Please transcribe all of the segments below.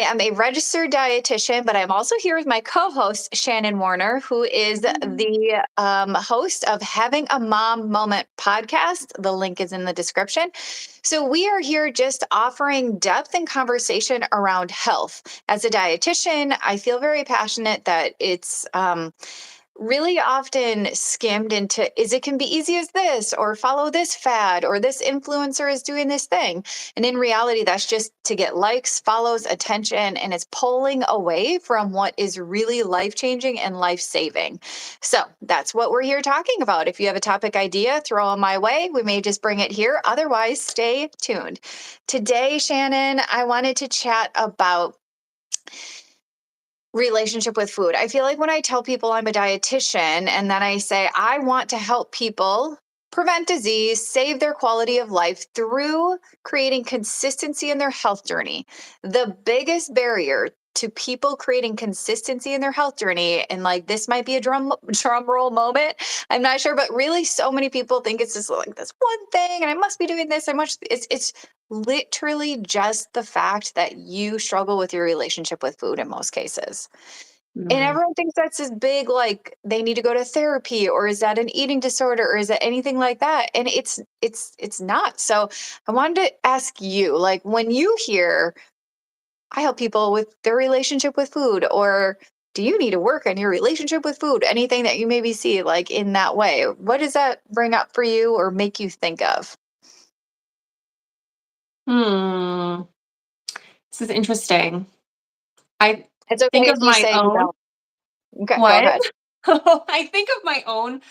am a registered dietitian, but I'm also here with my co-host, Shannon Warner, who is the host of Having a Mom Moment podcast. The link is in the description. So we are here just offering depth and conversation around health. As a dietitian, I feel very passionate that it's really often skimmed into is it can be easy as this or follow this fad or this influencer is doing this thing, and in reality that's just to get likes, follows, attention, and it's pulling away from what is really life-changing and life-saving. So that's what we're here talking about. If you have a topic idea, throw them my way. We may just bring it here, otherwise stay tuned. Today, Shannon, I wanted to chat about relationship with food. I feel like when I tell people I'm a dietitian and then I say I want to help people prevent disease, save their quality of life through creating consistency in their health journey, the biggest barrier to people creating consistency in their health journey, and like this might be a drum roll moment, I'm not sure, but really so many people think it's just like this one thing and I must be doing this, I must, it's literally just the fact that you struggle with your relationship with food in most cases. And Mm. everyone thinks that's this big, like they need to go to therapy, or is that an eating disorder, or is it anything like that? And it's not. So I wanted to ask you, like when you hear I help people with their relationship with food, or do you need to work on your relationship with food? Anything that you maybe see like in that way, what does that bring up for you or make you think of? Hmm. This is interesting. I It's okay think if of you my say you own don't. Okay, go what? ahead. I think of my own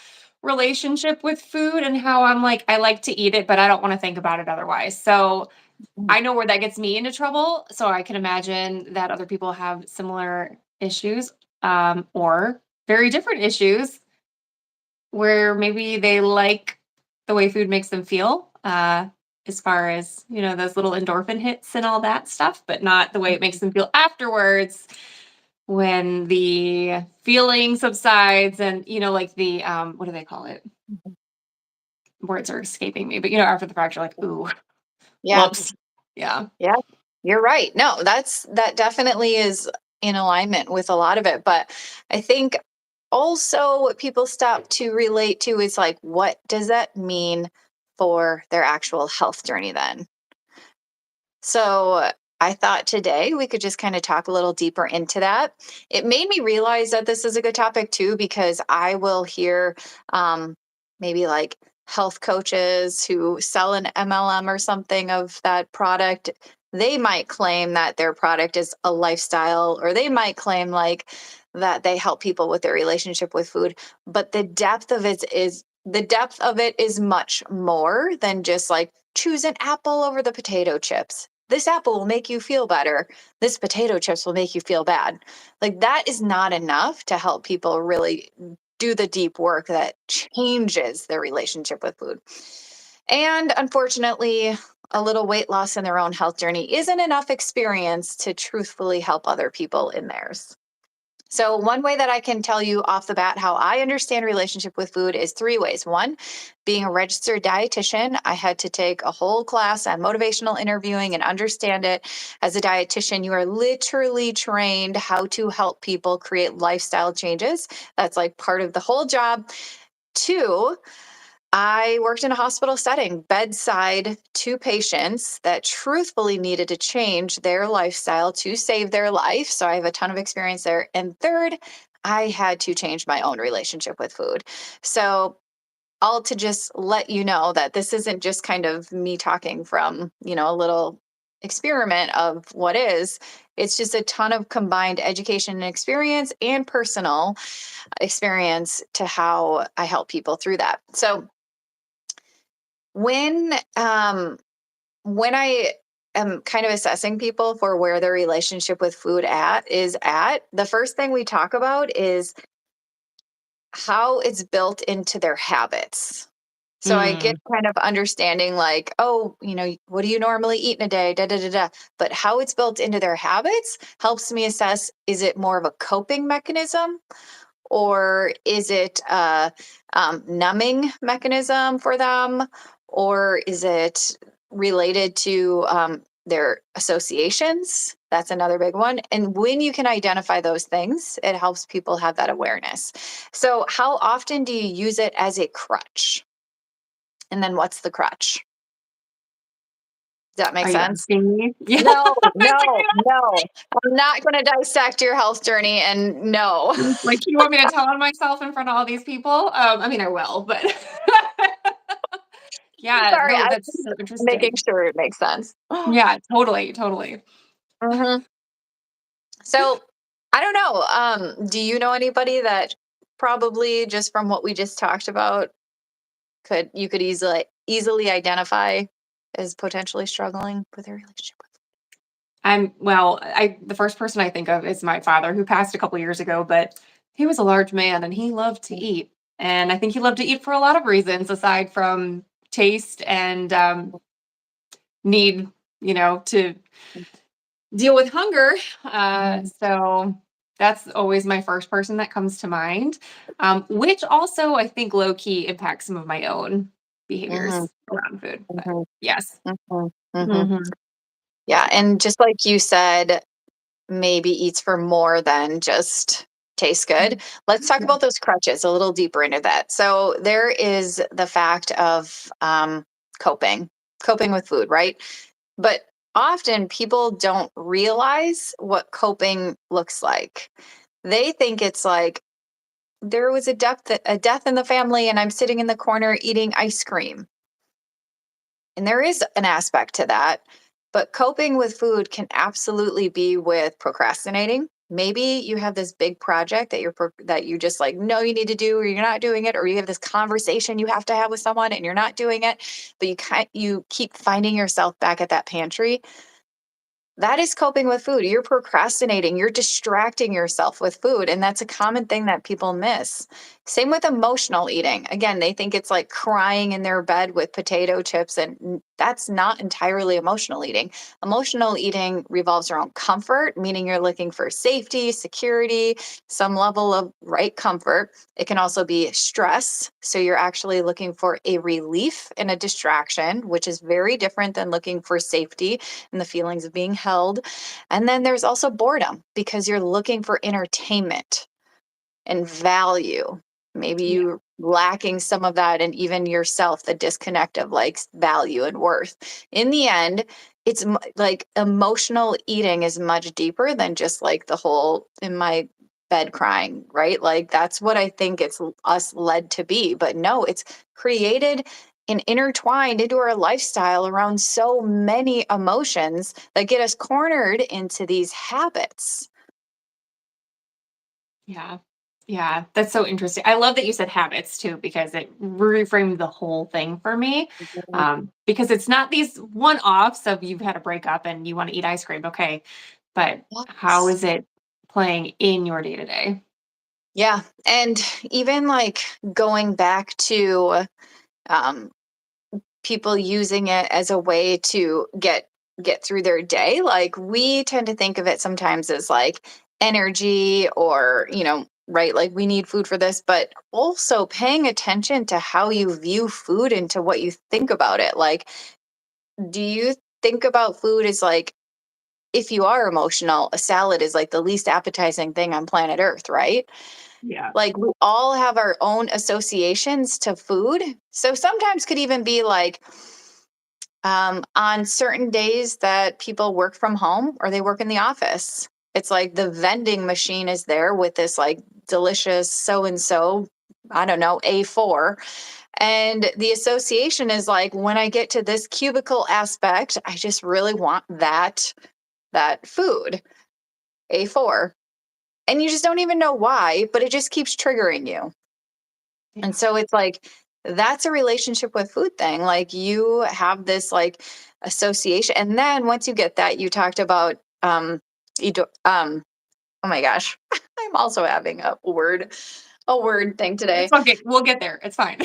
relationship with food and how I'm like, I like to eat it, but I don't want to think about it otherwise. So I know where that gets me into trouble. So I can imagine that other people have similar issues, or very different issues where maybe they like the way food makes them feel, as far as, those little endorphin hits and all that stuff, but not the way it makes them feel afterwards when the feeling subsides and, like the, what do they call it? Mhm. Words are escaping me, but, after the fact, you're like, ooh, Yeah, whoops. Yeah. yeah, you're right. No, that definitely is in alignment with a lot of it. But I think also what people stop to relate to is like, what does that mean for their actual health journey then? So I thought today we could just kind of talk a little deeper into that. It made me realize that this is a good topic too, because I will hear maybe like health coaches who sell an MLM or something of that product. They might claim that their product is a lifestyle, or they might claim like that they help people with their relationship with food. But the depth of it is much more than just like choose an apple over the potato chips. This apple will make you feel better. This potato chips will make you feel bad. Like that is not enough to help people really do the deep work that changes their relationship with food. And unfortunately, a little weight loss in their own health journey isn't enough experience to truthfully help other people in theirs. So, one way that I can tell you off the bat how I understand relationship with food is three ways. One, being a registered dietitian, I had to take a whole class on motivational interviewing and understand it. As a dietitian, you are literally trained how to help people create lifestyle changes. That's like part of the whole job. Two, I worked in a hospital setting, bedside to patients that truthfully needed to change their lifestyle to save their life. So I have a ton of experience there. And third, I had to change my own relationship with food. So, all to just let you know that this isn't just kind of me talking from, a little experiment of what is. It's just a ton of combined education and experience and personal experience to how I help people through that. So, when when I am kind of assessing people for where their relationship with food at, the first thing we talk about is how it's built into their habits. So I get Mm. kind of understanding like, oh, what do you normally eat in a day? Da da da da. But how it's built into their habits helps me assess, is it more of a coping mechanism, or is it a numbing mechanism for them? Or is it related to their associations. That's another big one. And when you can identify those things, it helps people have that awareness. So, how often do you use it as a crutch? And then what's the crutch? Does that make Are you sense? asking me? Yeah. No, It's like, no, no. I'm not going to dissect your health journey and no. like, you want me to tell on myself in front of all these people? I mean, I will, but yeah, Sorry, no, I'm that's just so making interesting. sure it makes sense. Yeah, totally, totally. Mhm. So, I don't know. Do you know anybody that probably just from what we just talked about could easily identify as potentially struggling with their relationship with I the first person I think of is my father who passed a couple years ago, but he was a large man and he loved to food? eat. And I think he loved to eat for a lot of reasons aside from taste and need, to deal with hunger. Mhm, So that's always my first person that comes to mind, which also I think low key impacts some of my own mhm, behaviors around food. But mhm, yes. mhm, mhm. Hmm. Yeah, and just like you said, maybe eats for more than just tastes good. Let's talk Yeah. about those crutches a little deeper into that. So there is the fact of coping, coping with food, right? But often people don't realize what coping looks like. They think it's like there was a death in the family and I'm sitting in the corner eating ice cream. And there is an aspect to that, but coping with food can absolutely be with procrastinating. Maybe you have this big project that you just like know you need to do or you're not doing it, or you have this conversation you have to have with someone and you're not doing it, but you keep finding yourself back at that pantry. That is coping with food. You're procrastinating, you're distracting yourself with food. And that's a common thing that people miss. Same with emotional eating. Again, they think it's like crying in their bed with potato chips, and that's not entirely emotional eating. Emotional eating revolves around comfort, meaning you're looking for safety, security, some level of right comfort. It can also be stress. So you're actually looking for a relief and a distraction, which is very different than looking for safety and the feelings of being held. And then there's also boredom because you're looking for entertainment and value. Maybe Yeah. you lacking some of that and even yourself, the disconnect of like value and worth. In the end, like emotional eating is much deeper than just like the whole in my bed crying, right? Like that's what I think it's us led to be. But no, it's created and intertwined into our lifestyle around so many emotions that get us cornered into these habits. Yeah. Yeah, that's so interesting. I love that you said habits too, because it reframed the whole thing for me. Because it's not these one offs of you've had a breakup and you want to eat ice cream. Okay. But how Yes. is it playing in your day to day? Yeah. And even like going back to um, people using it as a way to get through their day, like we tend to think of it sometimes as like energy or, right, like we need food for this, but also paying attention to how you view food and to what you think about it. Like, do you think about food as like if you are emotional, a salad is like the least appetizing thing on planet Earth, right? Yeah. Like we all have our own associations to food. So sometimes could even be like on certain days that people work from home or they work in the office. It's like the vending machine is there with this like delicious so and so, I don't know, A4. And the association is like when I get to this cubicle aspect, I just really want that food, A4. And you just don't even know why, but it just keeps triggering you. And Yeah. so it's like that's a relationship with food thing. Like you have this like association. And then once you get that, you talked about oh my gosh. I'm also having a word thing It's today. okay. We'll get there. It's fine.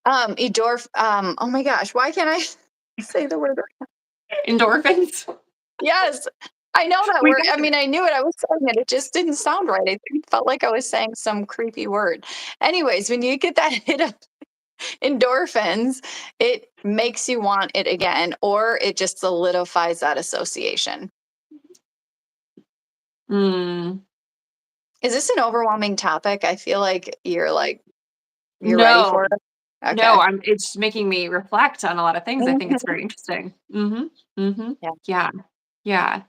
Um oh my gosh, why can't I say the word? Endorphins. Yes. I know that We word. got I it. mean, I knew it. I was saying it. It just didn't sound right. It felt like I was saying some creepy word. Anyways, when you get that hit of endorphins, it makes you want it again, or it just solidifies that association. Mm, Is this an overwhelming topic? I feel like you're ready no, for it. no, Okay. it's making me reflect on a lot of things. I think it's very interesting. Mhm, mhm. Yeah. Yeah, yeah.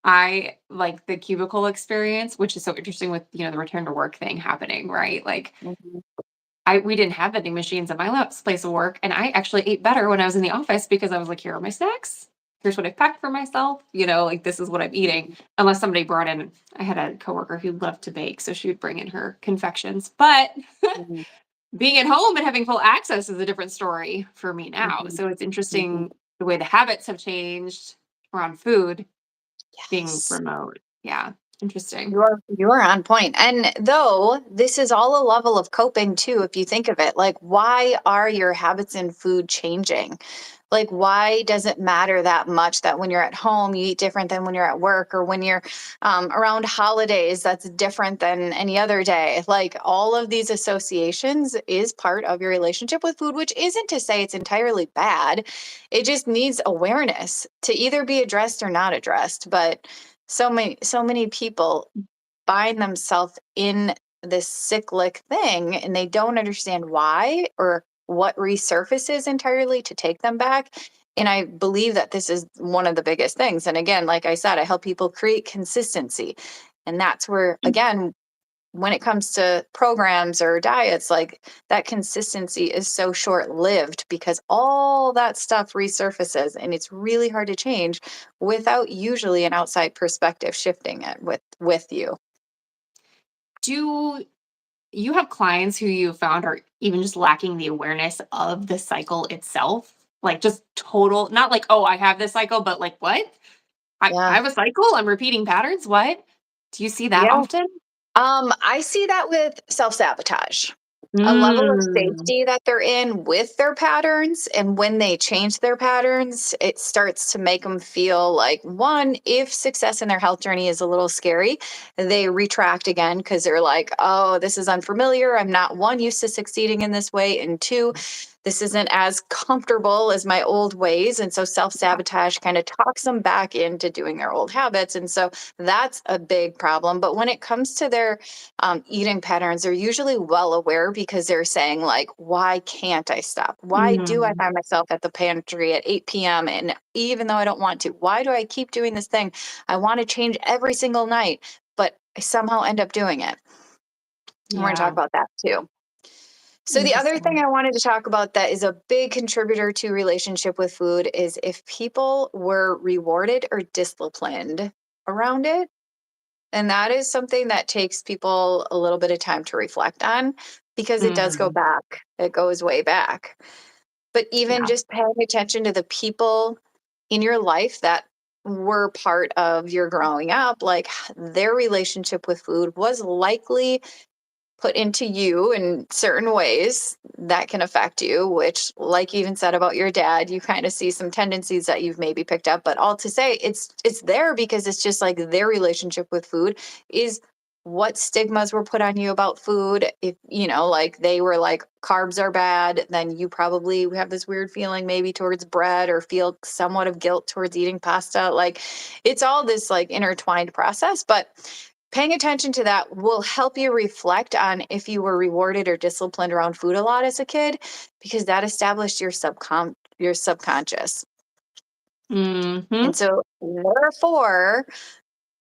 I like the cubicle experience, which is so interesting with, the return to work thing happening, right? Like, Mhm. we didn't have vending machines at my last place of work, and I actually ate better when I was in the office because I was like, "Here are my snacks. Here's what I packed for myself. Like this is what I'm eating." Unless somebody brought in, I had a coworker who loved to bake, so she would bring in her confections. But Mhm. being at home and having full access is a different story for me now. Mhm. So it's Mhm. interesting the way the habits have changed around food being Yes. remote. Yeah, interesting. You are on point. And though this is all a level of coping too, if you think of it, like why are your habits in food changing? Like why does it matter that much that when you're at home you eat different than when you're at work, or when you're around holidays that's different than any other day? Like all of these associations is part of your relationship with food, which isn't to say it's entirely bad. It just needs awareness to either be addressed or not addressed. But so many people find themselves in this cyclic thing and they don't understand why or what resurfaces entirely to take them back. And I believe that this is one of the biggest things. And again, like I said, I help people create consistency. And that's where, again, when it comes to programs or diets, like that consistency is so short lived because all that stuff resurfaces and it's really hard to change without usually an outside perspective shifting it with you. Do you have clients who you found are even just lacking the awareness of the cycle itself? Like just total, not like, oh, I have this cycle, but like, what? I Yeah. have a cycle? I'm repeating patterns? What? Do you see that Yeah. often? I see that with self-sabotage. A level of Mm. safety that they're in with their patterns, and when they change their patterns, it starts to make them feel like, one, if success in their health journey is a little scary, they retract again because they're like, "Oh, this is unfamiliar. I'm not, one, used to succeeding in this way, and two, this isn't as comfortable as my old ways." And so self-sabotage kind of talks them back into doing their old habits. And so that's a big problem. But when it comes to their eating patterns, they're usually well aware because they're saying, like, why can't I stop? Why do I Mm. find myself at the pantry at 8 p.m.? And even though I don't want to, why do I keep doing this thing? I want to change every single night, but I somehow end up doing it. And we're going to talk Yeah. about that too. So the other thing Interesting. I wanted to talk about that is a big contributor to relationship with food is if people were rewarded or disciplined around it. And that is something that takes people a little bit of time to reflect on because it does go Mm. back. It goes way back. But even Yeah. just paying attention to the people in your life that were part of your growing up, like their relationship with food was likely put into you in certain ways that can affect you, which, like you even said about your dad, you kind of see some tendencies that you've maybe picked up. But all to say, it's there because it's just like their relationship with food is what stigmas were put on you about food. If like they were like carbs are bad, then you probably have this weird feeling maybe towards bread or feel somewhat of guilt towards eating pasta. Like it's all this like intertwined process. But paying attention to that will help you reflect on if you were rewarded or disciplined around food a lot as a kid, because that established your subconscious. Hmm. And so therefore,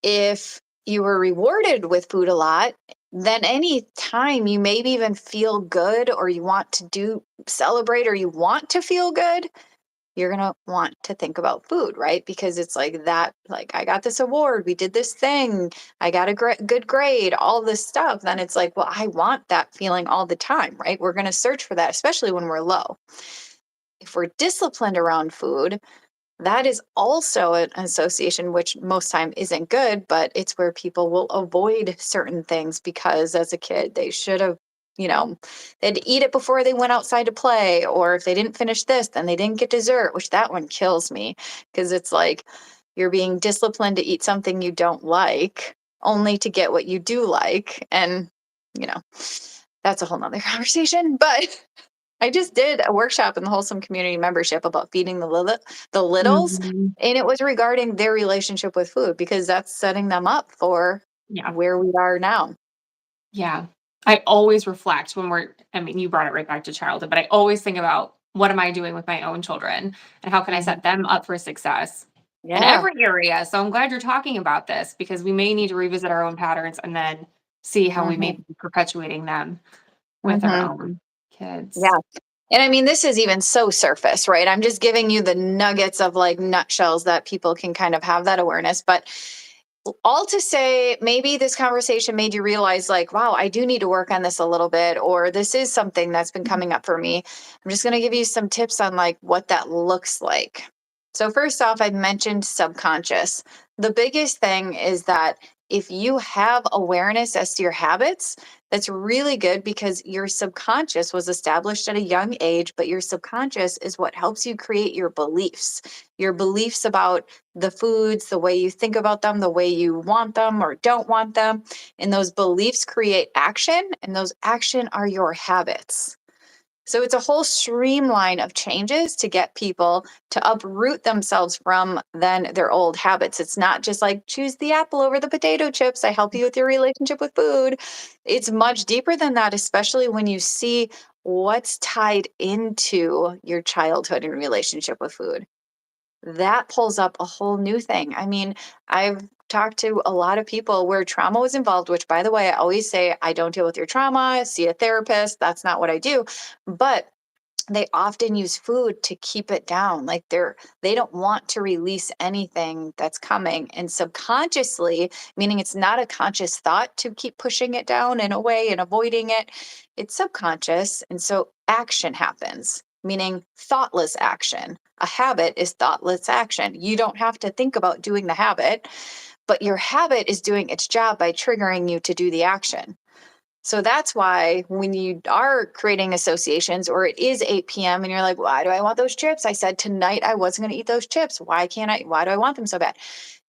if you were rewarded with food a lot, then any time you maybe even feel good or you want to do celebrate or you want to feel good, you're going to want to think about food, right? Because it's like that, like, I got this award, we did this thing, I got a good grade, all this stuff. Then it's like, well, I want that feeling all the time, right? We're going to search for that, especially when we're low. If we're disciplined around food, that is also an association, which most time isn't good, but it's where people will avoid certain things because as a kid, they should have, you know, they'd eat it before they went outside to play. Or if they didn't finish this, then they didn't get dessert, which that one kills me because it's like you're being disciplined to eat something you don't like only to get what you do like. And, you know, that's a whole nother conversation. But I just did a workshop in the Wholesome Community membership about feeding the littles, Mhm. and it was regarding their relationship with food because that's setting them up for Yeah. where we are now. Yeah. I always reflect when I mean, you brought it right back to childhood, but I always think about what am I doing with my own children and how can I Mhm. set them up for success in Yeah. every area. So I'm glad you're talking about this because we may need to revisit our own patterns and then see how we may Mhm. be perpetuating them with our Mhm. own kids. Yeah. And I mean, this is even so surface, right? I'm just giving you the nuggets of like nutshells that people can kind of have that awareness. But all to say, maybe this conversation made you realize, like, wow, I do need to work on this a little bit, or this is something that's been coming up for me. I'm just going to give you some tips on like what that looks like. So, first off, I mentioned subconscious. The biggest thing is that if you have awareness as to your habits, that's really good because your subconscious was established at a young age, but your subconscious is what helps you create your beliefs about the foods, the way you think about them, the way you want them or don't want them. And those beliefs create action, and those action are your habits. So it's a whole streamline of changes to get people to uproot themselves from then their old habits. It's not just like choose the apple over the potato chips. I help you with your relationship with food. It's much deeper than that, especially when you see what's tied into your childhood and relationship with food. That pulls up a whole new thing. I mean, I've talked to a lot of people where trauma was involved, which, by the way, I always say I don't deal with your trauma, see a therapist. That's not what I do. But they often use food to keep it down. Like they don't want to release anything that's coming. And subconsciously, meaning it's not a conscious thought to keep pushing it down in a way and avoiding it, it's subconscious. And so action happens, meaning thoughtless action. A habit is thoughtless action. You don't have to think about doing the habit, but your habit is doing its job by triggering you to do the action. So that's why when you are creating associations or it is 8 p.m. and you're like, why do I want those chips? I said tonight I wasn't going to eat those chips. Why can't I? Why do I want them so bad?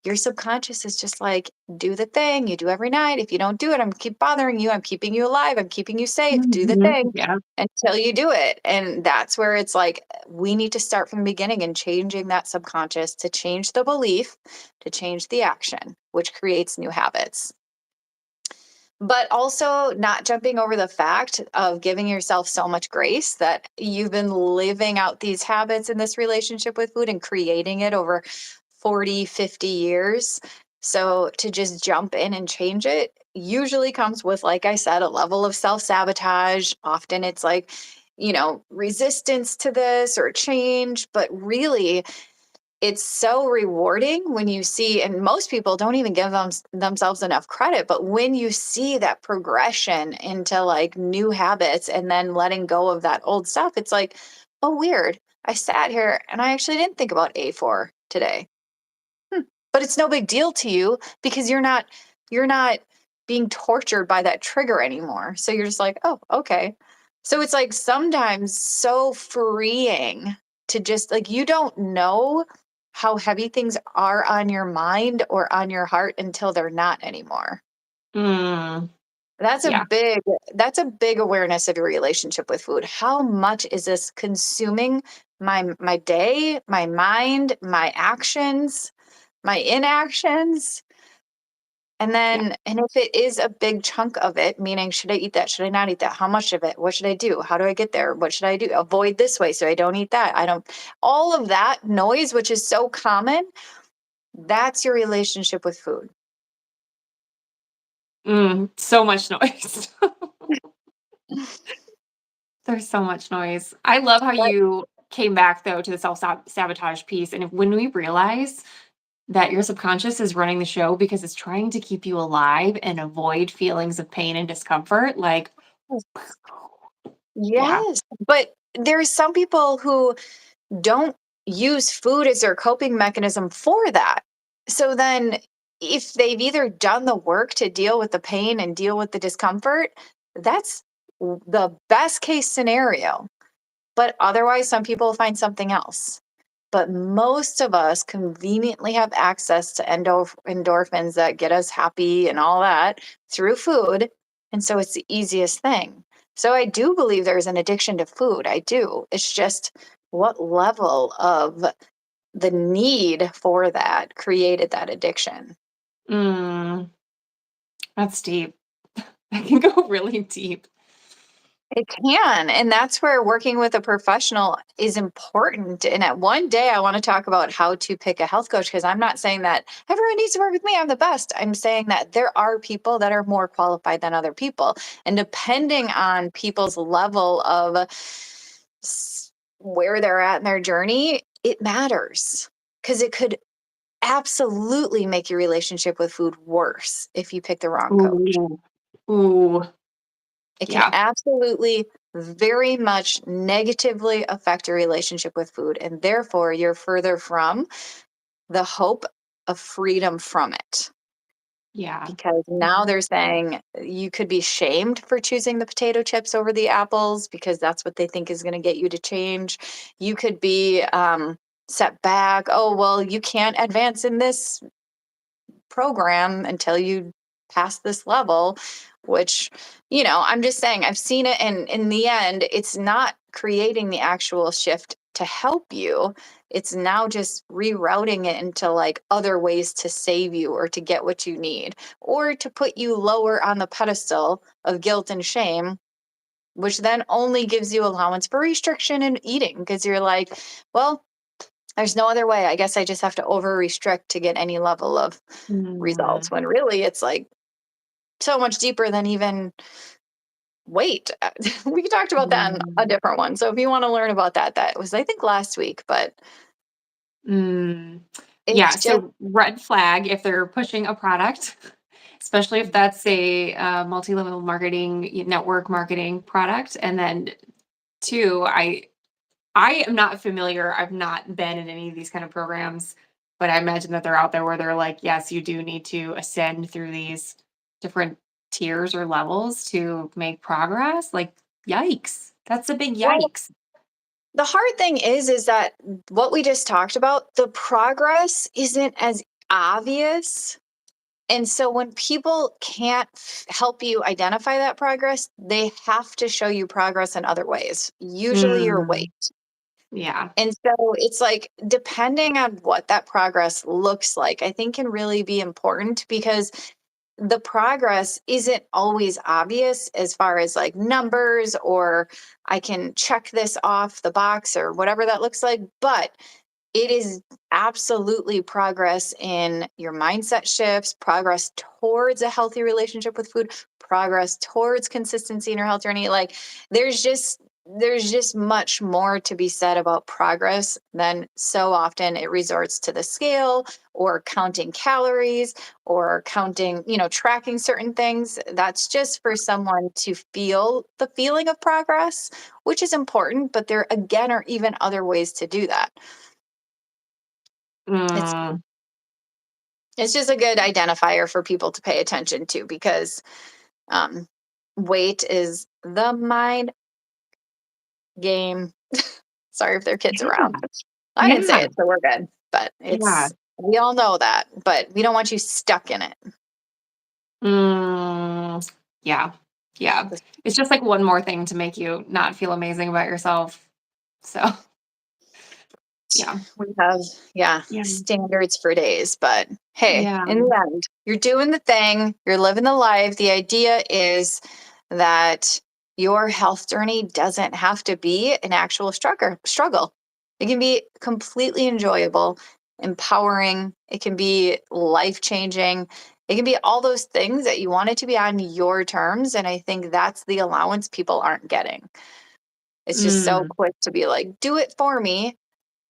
Your subconscious is just like, do the thing you do every night. If you don't do it, I'm keep bothering you. I'm keeping you alive. I'm keeping you safe. Do the Mhm. thing Yeah. until you do it. And that's where it's like, we need to start from the beginning and changing that subconscious to change the belief, to change the action, which creates new habits, but also not jumping over the fact of giving yourself so much grace that you've been living out these habits in this relationship with food and creating it over 40, 50 years. So to just jump in and change it usually comes with, like I said, a level of self sabotage. Often it's like, resistance to this or change, but really it's so rewarding when you see, and most people don't even give themselves enough credit, but when you see that progression into like new habits and then letting go of that old stuff, it's like, oh, weird, I sat here and I actually didn't think about A4 today. Hmm. But it's no big deal to you because you're not being tortured by that trigger anymore. So you're just like, oh, okay. So it's like sometimes so freeing to just like, you don't know how heavy things are on your mind or on your heart until they're not anymore. Mm. That's a Yeah. big that's a big awareness of your relationship with food. How much is this consuming my day, my mind, my actions, my inactions? And Yeah. then, and if it is a big chunk of it, meaning should I eat that? Should I not eat that? How much of it? What should I do? How do I get there? What should I do? Avoid this way so I don't eat that. I don't, all of that noise, which is so common, that's your relationship with food. So much noise. There's so much noise. I love how But you came back though to the self sabotage piece. And when we realize that your subconscious is running the show because it's trying to keep you alive and avoid feelings of pain and discomfort, like, yeah. yes, but there's some people who don't use food as their coping mechanism for that. So then, if they've either done the work to deal with the pain and deal with the discomfort, that's the best case scenario. But otherwise, some people find something else. But most of us conveniently have access to endorphins that get us happy and all that through food. And so it's the easiest thing. So I do believe there's an addiction to food. I do. It's just what level of the need for that created that addiction. Mm, that's deep. That can go really deep. It can. And that's where working with a professional is important. And at one day, I want to talk about how to pick a health coach because I'm not saying that everyone needs to work with me. I'm the best. I'm saying that there are people that are more qualified than other people. And depending on people's level of where they're at in their journey, it matters because it could absolutely make your relationship with food worse if you pick the wrong coach. Ooh. Ooh. It can Yeah. absolutely very much negatively affect your relationship with food, and therefore you're further from the hope of freedom from it. Yeah. Because now they're saying you could be shamed for choosing the potato chips over the apples because that's what they think is going to get you to change. You could be set back. Oh, well, you can't advance in this program until you pass this level, which, I'm just saying I've seen it, and in the end it's not creating the actual shift to help you. It's now just rerouting it into like other ways to save you or to get what you need or to put you lower on the pedestal of guilt and shame, which then only gives you allowance for restriction and eating because you're like, well, there's no other way. I guess I just have to over restrict to get any level of results, Mm, when really it's like so much deeper than even weight. We talked about that in a mm, different one. So if you want to learn about that, that was, I think, last week, but mm. Yeah, it's just, so red flag if they're pushing a product, especially if that's a, multi-level marketing, network marketing product, and then 2, I am not familiar, I've not been in any of these kind of programs, but I imagine that they're out there where they're like, "Yes, you do need to ascend through these different tiers or levels to make progress." Like, yikes. That's a big well, yikes. the hard thing is that what we just talked about, the progress isn't as obvious. And so when people can't help you identify that progress, they have to show you progress in other ways, usually your Mm, weight. yeah. And so it's like, depending on what that progress looks like, I think can really be important because the progress isn't always obvious as far as like numbers or I can check this off the box or whatever that looks like. But it is absolutely progress in your mindset shifts, progress towards a healthy relationship with food, progress towards consistency in your health journey. Like there's just much more to be said about progress than so often it resorts to the scale or counting calories or counting, tracking certain things. That's just for someone to feel the feeling of progress, which is important, but there again are even other ways to do that. It's Mm, it's just a good identifier for people to pay attention to because um, weight is the mind game. Sorry if there are kids yeah. around. I didn't say Yeah. it, so we're good. But Yeah. we all know that, but we don't want you stuck in it. Mm, yeah. Yeah. It's just like one more thing to make you not feel amazing about yourself. So, yeah. We have, yeah, Yeah. standards for days, but hey, Yeah. in the end, you're doing the thing, you're living the life. The idea is that your health journey doesn't have to be an actual struggle. It can be completely enjoyable, empowering, it can be life-changing. It can be all those things that you want it to be on your terms, and I think that's the allowance people aren't getting. It's just so Mm, quick to be like, "Do it for me,"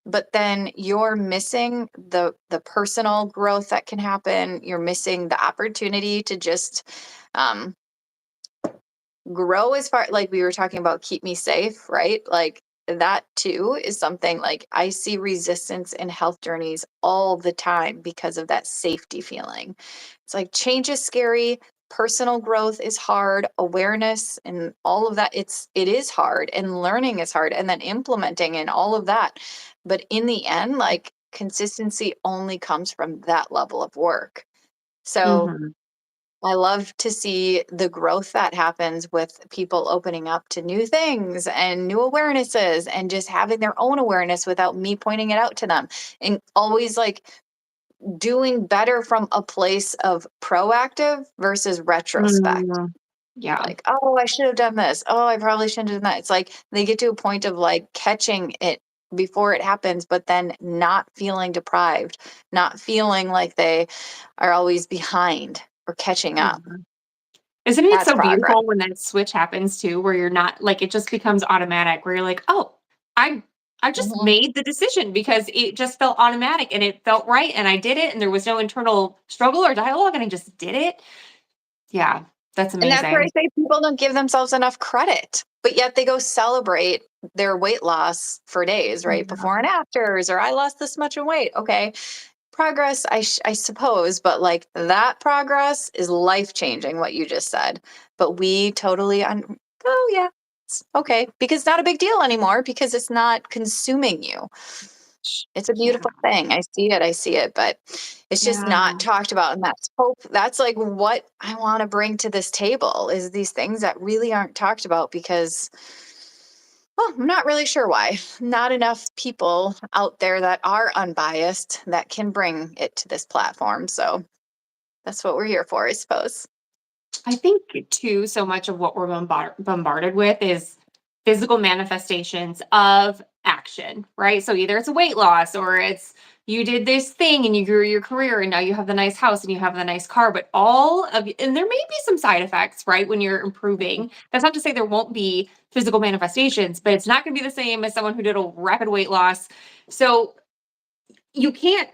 but then you're missing the personal growth that can happen. You're missing the opportunity to just um, grow as far, like we were talking about, keep me safe, right? Like that too is something like I see resistance in health journeys all the time because of that safety feeling. It's like change is scary, personal growth is hard, awareness and all of that, it is hard, and learning is hard, and then implementing and all of that. But in the end, like consistency only comes from that level of work. So mhm. I love to see the growth that happens with people opening up to new things and new awarenesses and just having their own awareness without me pointing it out to them. And always like doing better from a place of proactive versus retrospect. Mm, yeah. Like, oh, I should have done this. Oh, I probably shouldn't have done that. It's like they get to a point of like catching it before it happens, but then not feeling deprived, not feeling like they are always behind or catching up. Yeah. Isn't it That's so progress. beautiful when that switch happens too, where you're not like it just becomes automatic, where you're like, "Oh, I I just Mhm. made the decision because it just felt automatic and it felt right and I did it and there was no internal struggle or dialogue and I just did it." Yeah, that's And that's where I amazing. say people don't give themselves enough credit, but yet they go celebrate their weight loss for days, right? Before and Yeah. afters, or I lost this much in weight. Okay, progress, I suppose, but like that progress is life changing. What you just said, but we totally oh yeah, it's okay, because it's not a big deal anymore because it's not consuming you. It's a Yeah. beautiful thing. I see it, but it's just not Yeah. talked about. And that's hope. That's like what I want to bring to this table is these things that really aren't talked about because, well, I'm not really sure why. Not enough people out there that are unbiased that can bring it to this platform. So that's what we're here for, I suppose. I think too, so much of what we're bombarded with is physical manifestations of action, right? So either it's a weight loss or it's you did this thing and you grew your career and now you have the nice house and you have the nice car, but and there may be some side effects, right? When you're Mhm. improving. That's not to say there won't be physical manifestations, but it's not going to be the same as someone who did a rapid weight loss. So you can't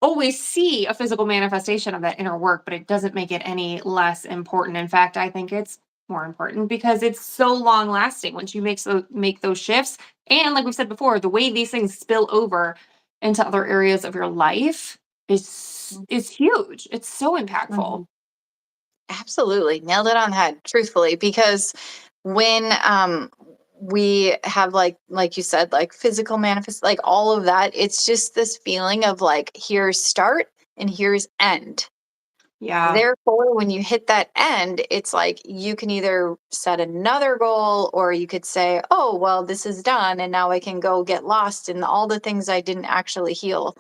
always see a physical manifestation of that inner work, but it doesn't make it any less important. In fact, I think it's more important because it's so long lasting once you make those shifts. And like we said before, the way these things spill over into other areas of your life is huge. It's so impactful. Mhm. Absolutely. Nailed it on the head, truthfully, because when we have like you said, like physical manifest, like all of that, it's just this feeling of like here's start and here's end. Yeah. Therefore, when you hit that end, it's like you can either set another goal or you could say, oh, well, this is done. And now I can go get lost in all the things I didn't actually heal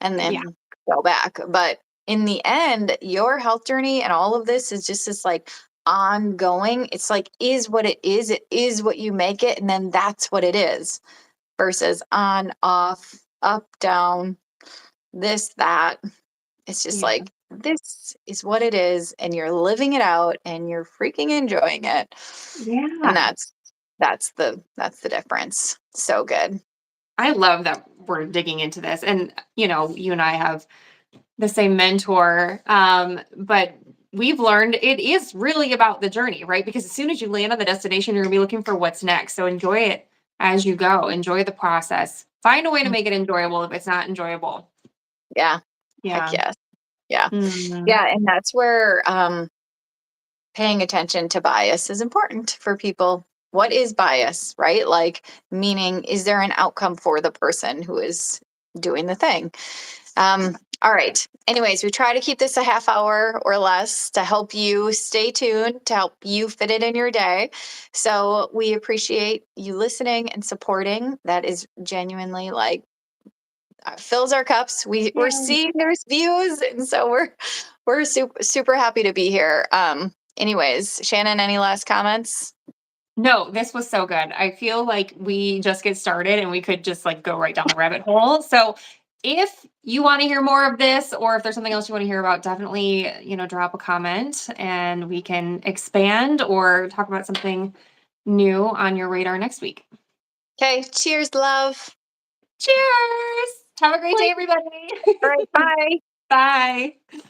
and Yeah. then go back. But in the end, your health journey and all of this is just this like ongoing. It's like, is what it is. It is what you make it. And then that's what it is versus on, off, up, down, this, that. It's just Yeah. like this is what it is, and you're living it out and you're freaking enjoying it. And Yeah. that's the difference. So good. I love that we're digging into this. And, you and I have the same mentor. But we've learned it is really about the journey, right? Because as soon as you land on the destination, you're gonna be looking for what's next. So enjoy it as you go. Enjoy the process. Find a way to Mm, make it enjoyable if it's not enjoyable. yeah. Heck Yeah. yes. Yeah. Mhm. Yeah. And that's where paying attention to bias is important for people. What is bias, right? Like, meaning, is there an outcome for the person who is doing the thing? All right. Anyways, we try to keep this a half hour or less to help you stay tuned, to help you fit it in your day. So we appreciate you listening and supporting. That is genuinely like fills our cups. We're Yay. seeing there's views, and so we're super happy to be here. Anyways, Shannon, any last comments? No, this was so good. I feel like we just get started and we could just like go right down the rabbit hole. So if you want to hear more of this or if there's something else you want to hear about, definitely, drop a comment and we can expand or talk about something new on your radar next week. Okay, cheers, love. Cheers. Have a great day, All everybody. right, bye. Bye.